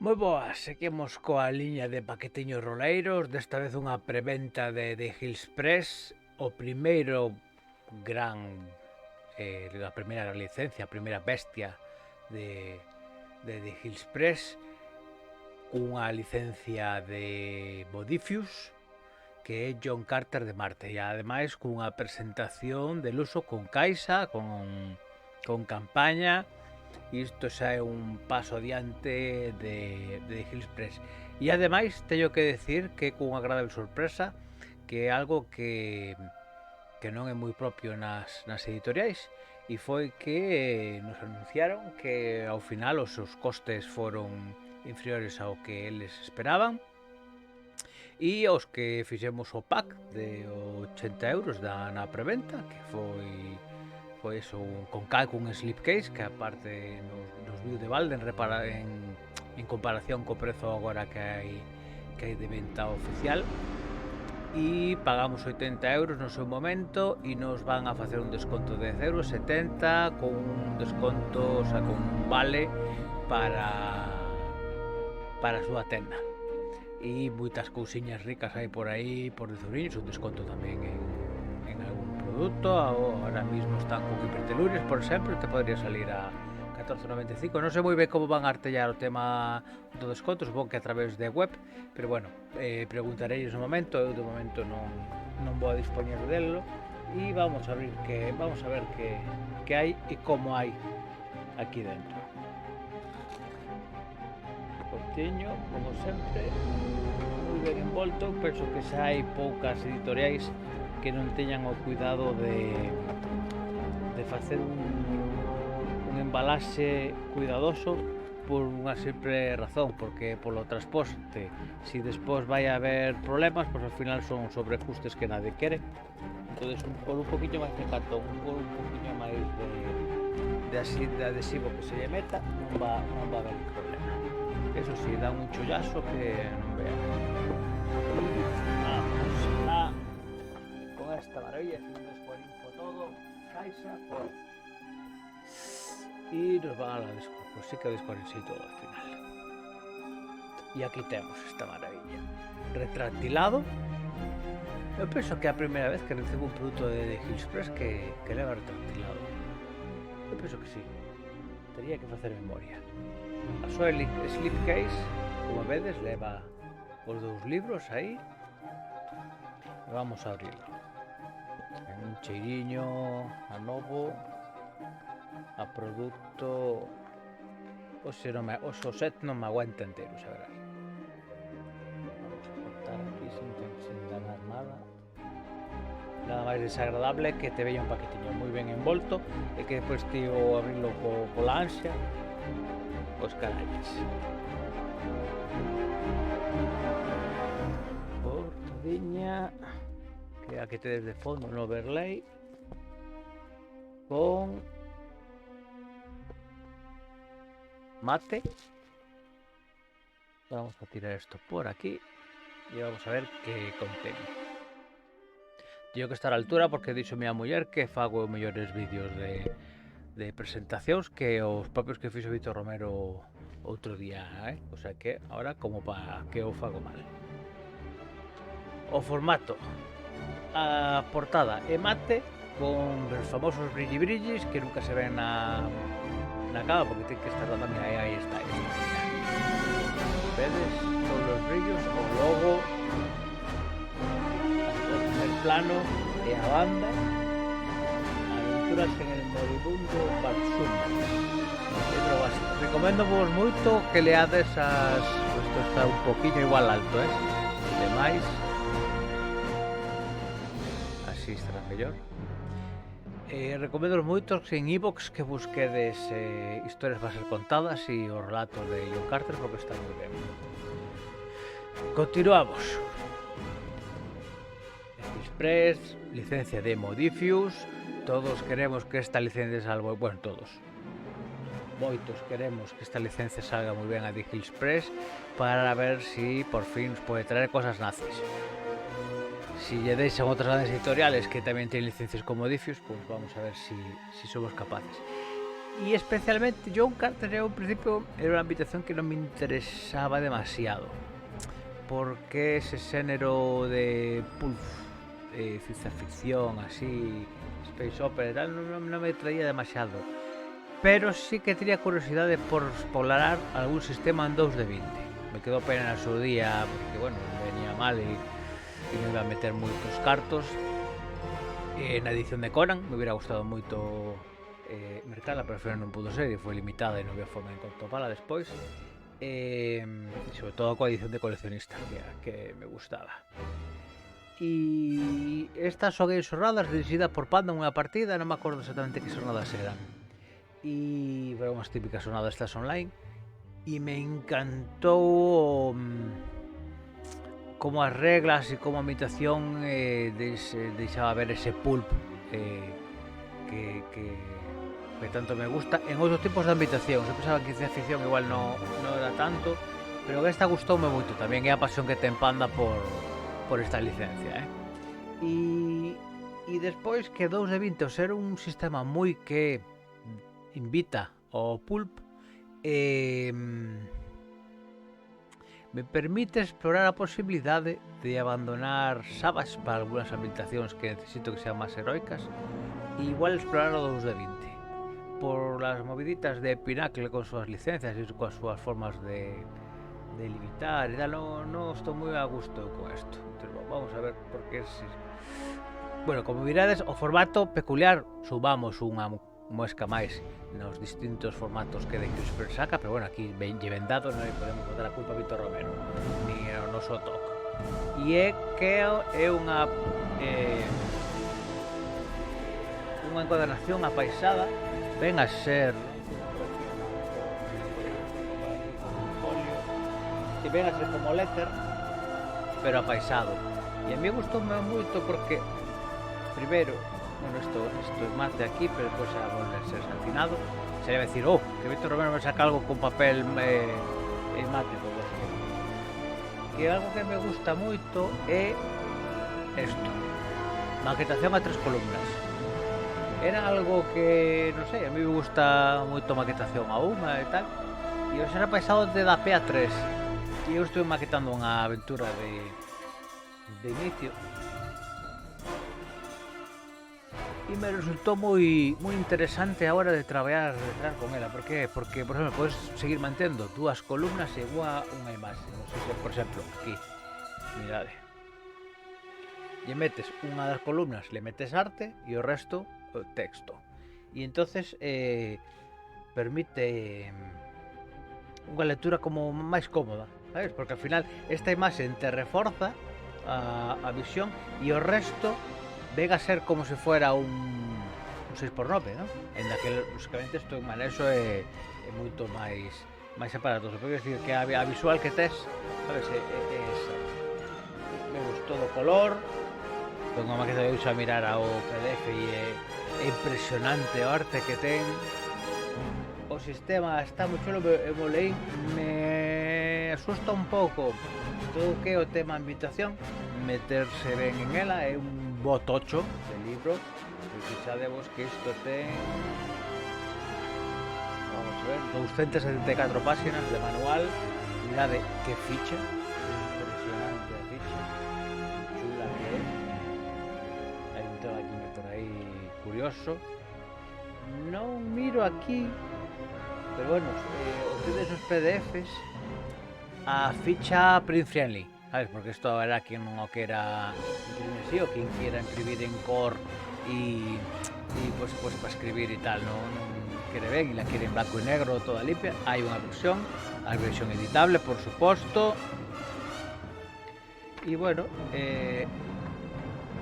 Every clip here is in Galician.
Moi boas, seguimos coa liña de paquetiños roleiros, desta vez unha preventa de Hills Press, o primeiro gran, a primeira licencia, a primeira bestia de Hills Press, cunha licencia de Modifius, que é John Carter de Marte, e ademais cunha presentación de luso con caixa, con campaña. Isto xa é un paso adiante de Hills Press. E ademais teño que decir que cunha agradable sorpresa, que é algo que non é moi propio nas editoriais, e foi que nos anunciaron que ao final os seus costes foron inferiores ao que eles esperaban, e os que fixemos o pack de 80 euros na preventa, que foi eso, con slipcase, que aparte nos viu de balde en comparación co prezo agora que hai de venta oficial, e pagamos 80 euros no seu momento e nos van a facer un desconto de 10 euros 70 con un desconto, o sea, con un vale para a súa tenda, e moitas cousiñas ricas hai por aí por 10 euros, un desconto tamén en algún produto. Ahora mismo están con hipertelurias, por exemplo, te podría salir a 14,95. Non sei moi ben como van a artellar o tema do desconto, supongo que a través de web, pero bueno, preguntarei no momento. Eu de momento non vou a dispoñer delo, e vamos a ver que hai e como hai aquí dentro. Contiño, como sempre, moi ben envolto. Penso que xa hai poucas editoriais que non teñan o cuidado de facer un embalaxe cuidadoso, por unha simple razón, porque polo transporte, si despois vai a haber problemas, pois ao final son sobrecostes que nadie quere. Entonces, por un poquinho máis de cartón, por un poquinho máis de adhesivo que se lle meta, non va a haber problema. Eso sí, dá un chollazo que non vea. Vamos a con esta maravilla, sin descuarinfo todo, caixa, por... E nos van a la descuarinfo, pues sí que descuarinfo todo al final. E aquí temos esta maravilla. Retractilado. Eu penso que é a primeira vez que recibo un produto de Hills Press que leva retractilado. Eu penso que sí. Tería que facer memoria. A súa slipcase, como vedes, leva os dous libros aí, e vamos a abrilo. Ten un cheiriño a novo, a produto. O set non me aguanta entero, xa verás. Vamos a cortar aquí sin danar nada. Nada máis desagradable que te veía un paquetiño moi ben envolto e que depois te o abrilo pola ansia. Os caralles. Portadiña, que a que tedes de fondo no overlay, con mate. Vamos a tirar esto por aquí e vamos a ver que contén. Teño que estar a altura porque dixo miña muller que fago mellores vídeos de presentacións que os propios que fixo Víctor Romero outro día, o sea que ahora como para que eu fago mal. O formato, a portada é mate con os famosos brillis que nunca se ven na cama porque ten que estar dando a mirar. Aí está. Vedes todos os brillos, o logo, o primer plano e a banda. Aventuras en el moribundo Batsum. Recomendo vos moito que leades as... Isto está un poquinho igual alto, demais. Así estará mellor. Recomendo moito en iVoox que busquedes historias para ser contadas e os relatos de John Carter porque están moi ben. Continuamos. Hills Press, licencia de Modifius. Todos queremos que esta licencia salga, bueno, todos. Moitos queremos que esta licencia salga moi ben a de Hills Press para ver si por fin nos pode traer cosas nazis. Si lle deixan outras grandes editoriales que tamén teñen licencias con Modifius, pues vamos a ver si somos capaces. Y especialmente John Carter en un principio era una ambientación que non me interesaba demasiado, porque ese xénero de ciencia ficción así, space opera e tal, non me traía demasiado. Pero sí que tenía curiosidade por explorar algún sistema en 2 de 20. Me quedó pena no seu día, porque, bueno, venía mal e non iba a meter moitos cartos. Na edición de Conan me hubiera gustado moito mercala, pero ao final non pudo ser e foi limitada e non había forma de topala despois. Sobre todo coa edición de coleccionista, que me gustaba. E estas son xornadas dirixidas por Panda, unha partida, non me acordo exactamente que xornadas eran. Pero unhas típicas xornadas estas online. E me encantou como as reglas e como a ambientación deixaba ver ese pulp que tanto me gusta en outros tipos de ambientación. Eu pensaba que ciencia ficción igual non era tanto, pero esta gustoume moito tamén, é a pasión que ten Panda por esta licencia, E despois que 2 de 20 ao ser un sistema moi que invita ao pulp, me permite explorar a posibilidade de abandonar sabas para algunhas ambientacións que necesito que sean máis heroicas e igual explorar o 2 de 20 por las moviditas de Pinnacle con súas licencias e coas súas formas de limitar e tal. Non estou moi a gusto con isto. Entón, vamos a ver, porque bueno, como virades, o formato peculiar subamos unha muesca máis nos distintos formatos que de CRISPR saca, pero bueno, aquí lle vendado, non podemos botar a culpa a Víctor Romero ni ao noso toque. E é que é unha encuadernación apaisada, ven a ser e ven a ser como letter, pero apaisado. E a mí gustoume moito porque primeiro, bueno, isto é mate aquí, pero depois a volver a ser satinado. Sería decir, que Víctor Romero me saca algo con papel e mate, pues, que algo que me gusta moito é isto, maquetación a 3 columnas. Era algo que, non sei, a mí me gusta moito maquetación a unha e tal, e eu será paisado de da P a 3, e eu estou maquetando unha aventura de inicio. E me resultou moi interesante a hora de traballar con ela. Por qué? Porque, por exemplo, podes seguir mantendo 2 columnas e unha imaxe. Non sei se, por exemplo, aquí, mirade, lle metes unha das columnas, le metes arte e o resto texto. E entonces permite unha lectura como máis cómoda, sabes? Porque ao final esta imaxe te reforza a visión e o resto ven a ser como se fuera un 6x9, ¿no? En daquel, lógicamente, isto en manexo é moito máis aparatoso. Pero quero dicir que a visual que tes, sabes, é esa. Me gustou o color, con unha maqueta de uso a mirar ao PDF e é impresionante o arte que ten. O sistema está moi chulo, eu mo leí, me asusta un pouco todo o que é o tema ambientación, meterse ben en ela, é un botocho de libro, fixadevos que isto ten, vamos a ver, 274 páxinas de manual. Mirade que ficha, impresionante a ficha, chula que é. Hai un tema aquí por aí curioso, non miro aquí, pero bueno, tedes os PDFs a ficha print friendly, sabes? Porque isto era quen non o quera imprimir así, ou quen quera imprimir en core e pues para escribir e tal, non quere ben, e la quere en blanco e negro toda limpia. Hai unha versión, a versión editable, por suposto. E bueno,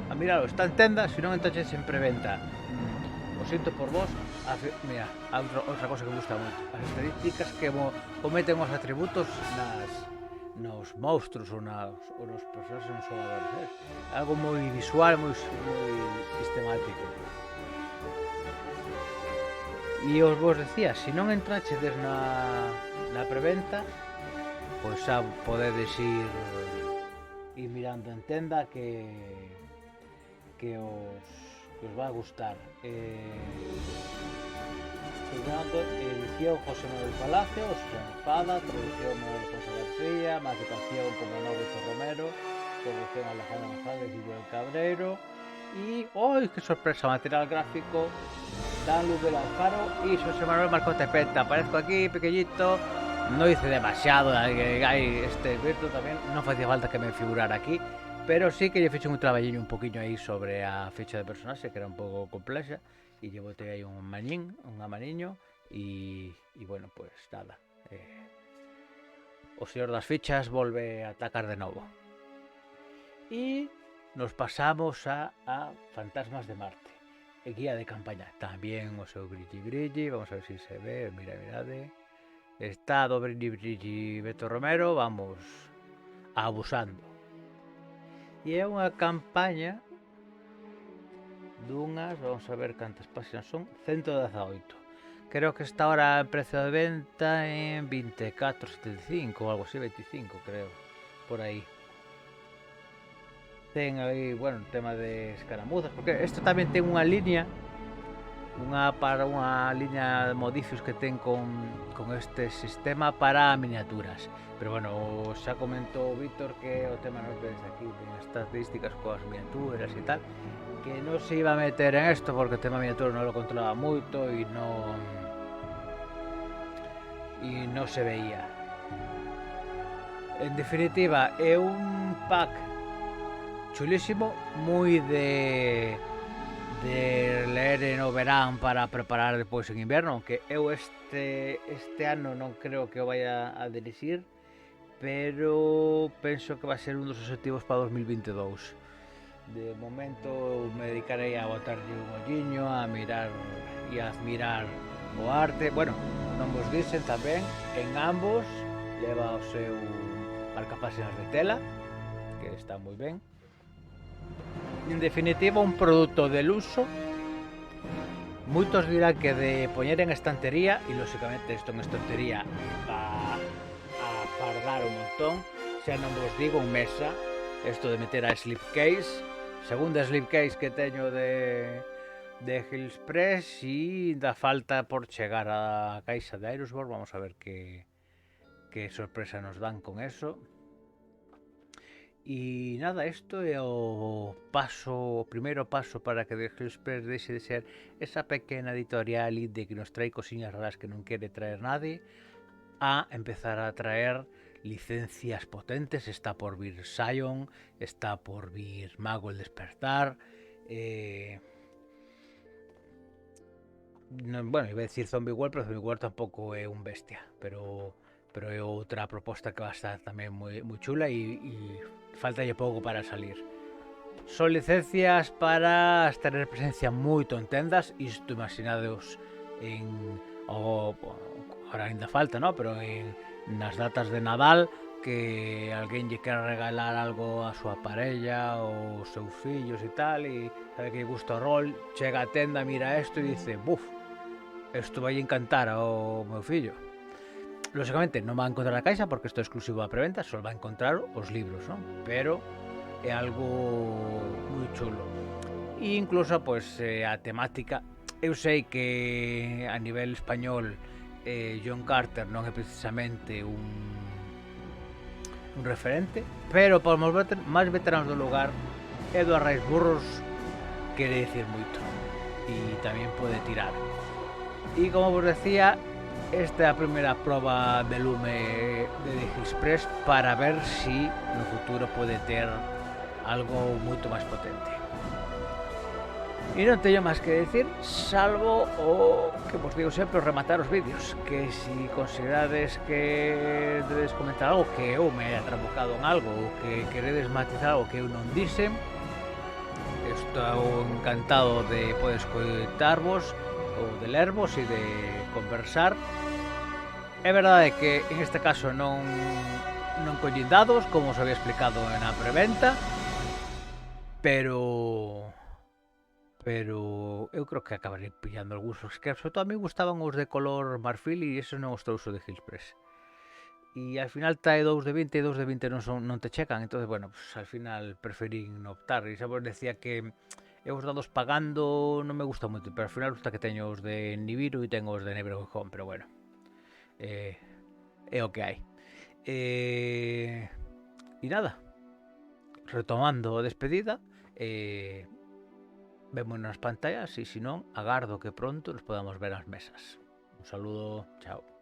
a miralo, está en tenda, se non entonces en preventa. O sinto por vos. Mira, outra cosa que me gusta moito, as estadísticas que cometen os atributos nos monstruos ou nos personaxes nos xogadores, algo moi visual, moi sistemático. E os vos decía, se non entrachedes na preventa, pois xa podedes ir mirando en tenda que os va a gustar. Funcionando, edición José Manuel Palacios, Espada, traducción Manuel José García, maquetación con Manuel Víctor Romero, producción Alejandro González y Joel Cabrero. Y ¡ay, qué sorpresa! Material gráfico Dan Luz del Alfaro y José Manuel Marcos Tepeta. Aparezco aquí pequeñito, no hice demasiado, hay este Virtu también, no hacía falta que me figurara aquí, pero sí que yo fiché un traballiño un poquillo aí sobre a ficha de personaxe, que era un pouco complexa, e llevote aí un amaniño, e bueno, pues nada, o señor das fichas volve a atacar de novo. E nos pasamos a Fantasmas de Marte, e guía de campaña, tamén o seu brilli, vamos a ver se se ve, mirade. Está do brilli Beto Romero, vamos abusando. E é unha campaña dunhas, vamos a ver cantas páxinas son, 118. Creo que está ahora en precio de venta en 24,75 ou algo así, 25 creo, por aí. Ten aí, bueno, tema de escaramuzas, porque isto tamén ten unha liña, unha liña de modifios que ten con este sistema para miniaturas. Pero bueno, xa comentou Víctor que o tema nos ves aquí, ten estadísticas coas miniaturas e tal, que non se iba a meter en esto porque o tema miniatura non lo controlaba moito e non se veía. En definitiva, é un pack chulísimo, moi de leer no verán para preparar depois en inverno, aunque eu este ano non creo que o vaya a dirixir, pero penso que vai ser un dos objetivos para 2022. De momento me dedicarei a botarlle un olliño, a mirar e a admirar o arte. Bueno, non vos dicen tamén, en ambos leva o seu marcapáxinas de tela, que está moi ben. En definitiva, un produto de luxo. Moitos dirán que de poñer en estantería, e lóxicamente isto en estantería a fardar un montón. Xa non vos digo en mesa, isto de meter a slipcase, segunda slipcase que teño de Hillspress, e da falta por chegar a caixa de Aerosborg. Vamos a ver que sorpresa nos dan con eso. E nada, isto é o primeiro paso para que The Hillspress deixe de ser esa pequena editorial de que nos trae cosiñas raras que non quere traer nadie, a empezar a traer licencias potentes. Está por vir Scion, está por vir Mago el Despertar, bueno, iba a decir Zombie World, pero Zombie World tampouco é un bestia, pero é outra proposta que va a estar tamén moi chula e faltalle pouco para salir. Son licencias para tener presencia moito en tendas, isto imaginadeos ahora ainda falta, ¿no? Pero nas datas de Nadal, que alguén lle quer regalar algo a súa parella ou os seus fillos e tal, e sabe que lle gusta o rol, chega a tenda, mira isto e dice, buf, isto vai encantar ao meu fillo. Lóxicamente non va a encontrar a caixa porque isto é exclusivo da preventa, só va a encontrar os libros, ¿no? Pero é algo moi chulo. E incluso, pois, a temática, eu sei que a nivel español John Carter non é precisamente un referente, pero para os máis veteranos do lugar, Edward Rice Burroughs quere dicir moito e tamén pode tirar. E como vos decía, esta é a primeira proba de lume de Hillspress para ver si no futuro pode ter algo moito máis potente. E non teño máis que decir, salvo o que vos digo sempre, rematar os vídeos, que si considerades que debedes comentar algo, que eu me haya trabucado en algo, ou que queredes matizar algo que eu non dixen, estou encantado de poder escoitarvos ou de lervos e de conversar. É verdade que en este caso non collín dados, como os había explicado na preventa, pero eu creo que acabarei pillando algúns, que sobre todo a mí gustaban os de color marfil e esos non os trouxo de Hillspress. E al final trae 2 de 20 e 2 de 20 non te checan, entonces bueno, pues al final preferín optar. E xa vos decía que Eu os dados pagando non me gusta moito, pero ao final gusta que teño os de Nibiru e tengo os de Neverhome, pero bueno, eh, é o que hai. E nada, retomando a despedida, vemos nas pantallas e se non, agardo que pronto nos podamos ver as mesas. Un saludo, chao.